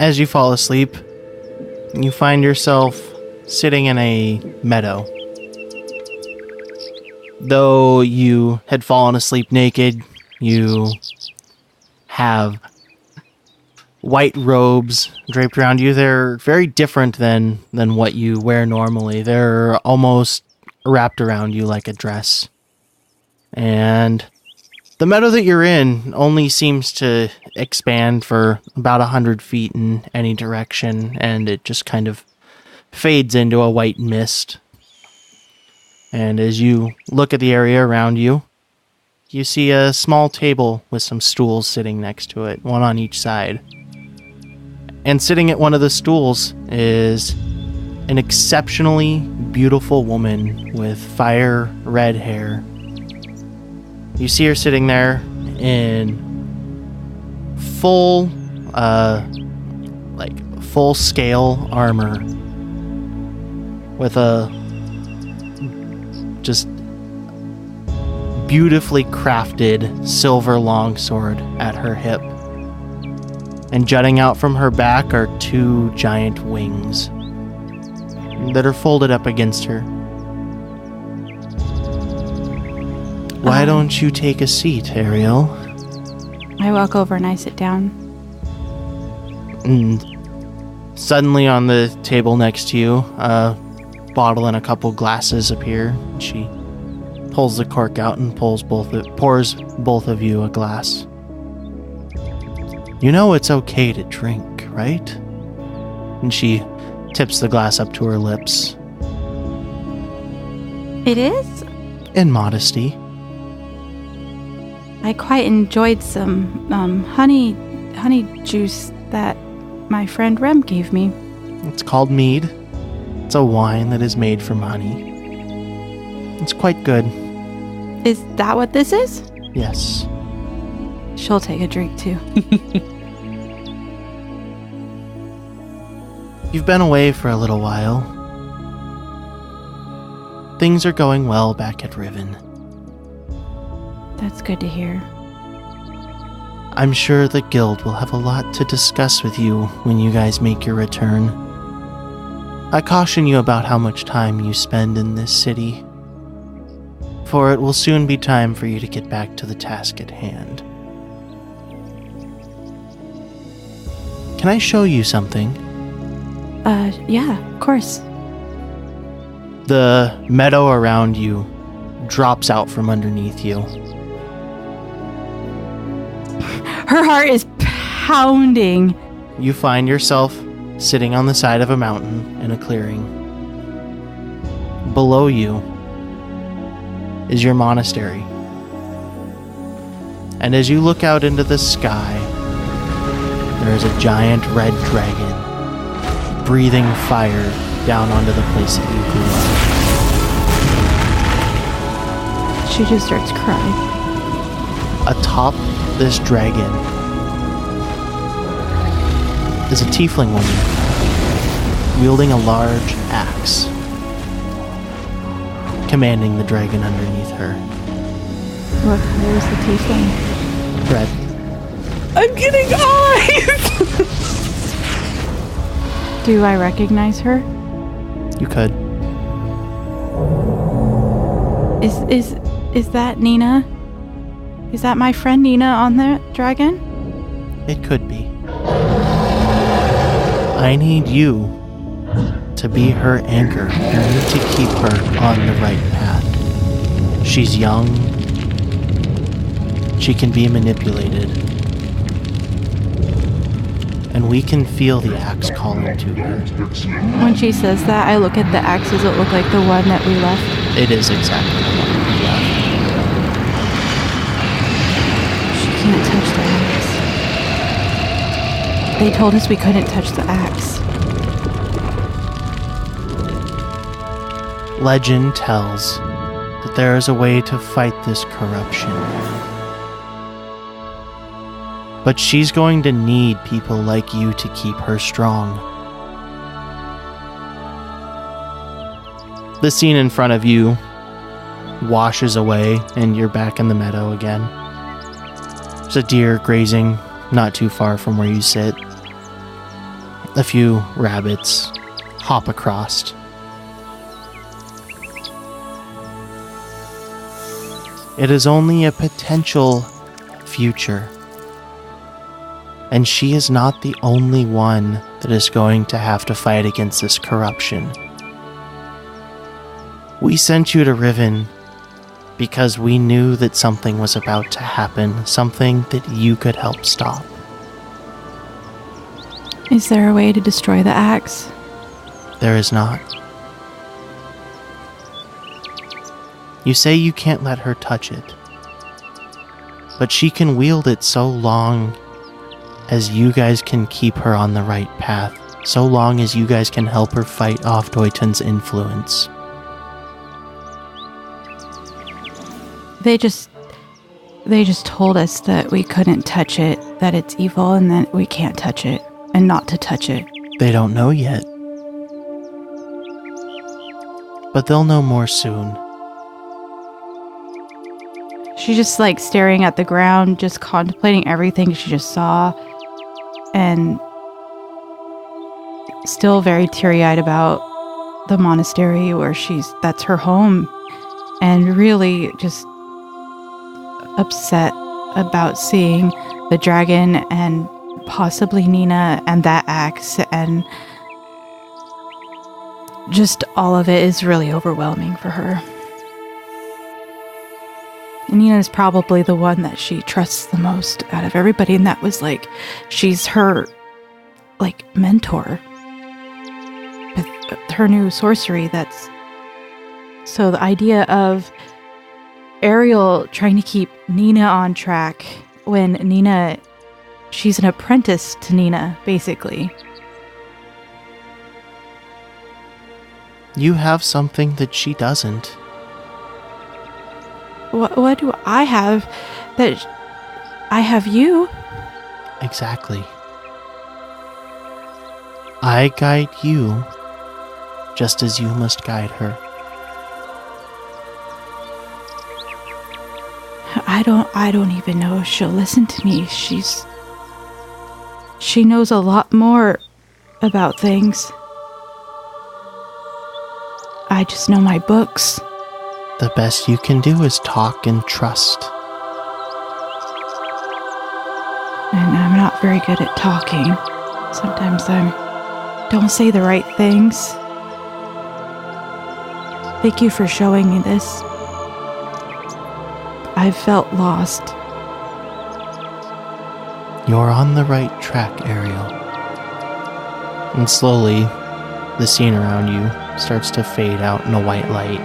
as you fall asleep, you find yourself sitting in a meadow. Though you had fallen asleep naked, you have white robes draped around you. They're very different than what you wear normally. They're almost wrapped around you like a dress. And the meadow that you're in only seems to expand for about 100 feet in any direction, and it just kind of fades into a white mist. And as you look at the area around you, you see a small table with some stools sitting next to it, one on each side. And sitting at one of the stools is an exceptionally beautiful woman with fire red hair. You see her sitting there in full scale armor with a just beautifully crafted silver longsword at her hip. And jutting out from her back are two giant wings that are folded up against her. Why don't you take a seat, Ariel? I walk over and I sit down. And suddenly on the table next to you, a bottle and a couple glasses appear. She pulls the cork out and pours both of you a glass. You know it's okay to drink, right? And she tips the glass up to her lips. It is? In modesty. I quite enjoyed some honey juice that my friend Rem gave me. It's called mead. It's a wine that is made from honey. It's quite good. Is that what this is? Yes. She'll take a drink too. You've been away for a little while. Things are going well back at Riven. That's good to hear. I'm sure the guild will have a lot to discuss with you when you guys make your return. I caution you about how much time you spend in this city, for it will soon be time for you to get back to the task at hand. Can I show you something? Yeah, of course. The meadow around you drops out from underneath you. Her heart is pounding. You find yourself sitting on the side of a mountain in a clearing. Below you is your monastery. And as you look out into the sky, there is a giant red dragon breathing fire down onto the place that you grew up. She just starts crying. Atop this dragon is a tiefling woman wielding a large axe, commanding the dragon underneath her. What color is the tiefling? Red. I'm getting eyes! Do I recognize her? You could. Is that Nina? Is that my friend Nina on the dragon? It could be. I need you to be her anchor. You need to keep her on the right path. She's young. She can be manipulated. And we can feel the axe calling to her. When she says that, I look at the axe. Does it look like the one that we left? It is exactly the one we left. She can't touch the axe. They told us we couldn't touch the axe. Legend tells that there is a way to fight this corruption. But she's going to need people like you to keep her strong. The scene in front of you washes away, and you're back in the meadow again. There's a deer grazing not too far from where you sit. A few rabbits hop across. It is only a potential future. And she is not the only one that is going to have to fight against this corruption. We sent you to Riven because we knew that something was about to happen, something that you could help stop. Is there a way to destroy the axe? There is not. You say you can't let her touch it, but she can wield it so long as you guys can keep her on the right path, so long as you guys can help her fight off Doiton's influence. They just told us that we couldn't touch it, that it's evil, and that we can't touch it, and not to touch it. They don't know yet. But they'll know more soon. She's just like staring at the ground, just contemplating everything she just saw, and still very teary-eyed about the monastery where that's her home, and really just upset about seeing the dragon and possibly Nina and that axe, and just all of it is really overwhelming for her. Nina is probably the one that she trusts the most out of everybody, and that was like, she's her, like, mentor with her new sorcery. That's so the idea of Ariel trying to keep Nina on track when Nina, she's an apprentice to Nina, basically. You have something that she doesn't. What do I have that I have you? Exactly. I guide you just as you must guide her. I don't even know if she'll listen to me. She knows a lot more about things. I just know my books. The best you can do is talk and trust. And I'm not very good at talking. Sometimes I don't say the right things. Thank you for showing me this. I've felt lost. You're on the right track, Ariel. And slowly, the scene around you starts to fade out in a white light.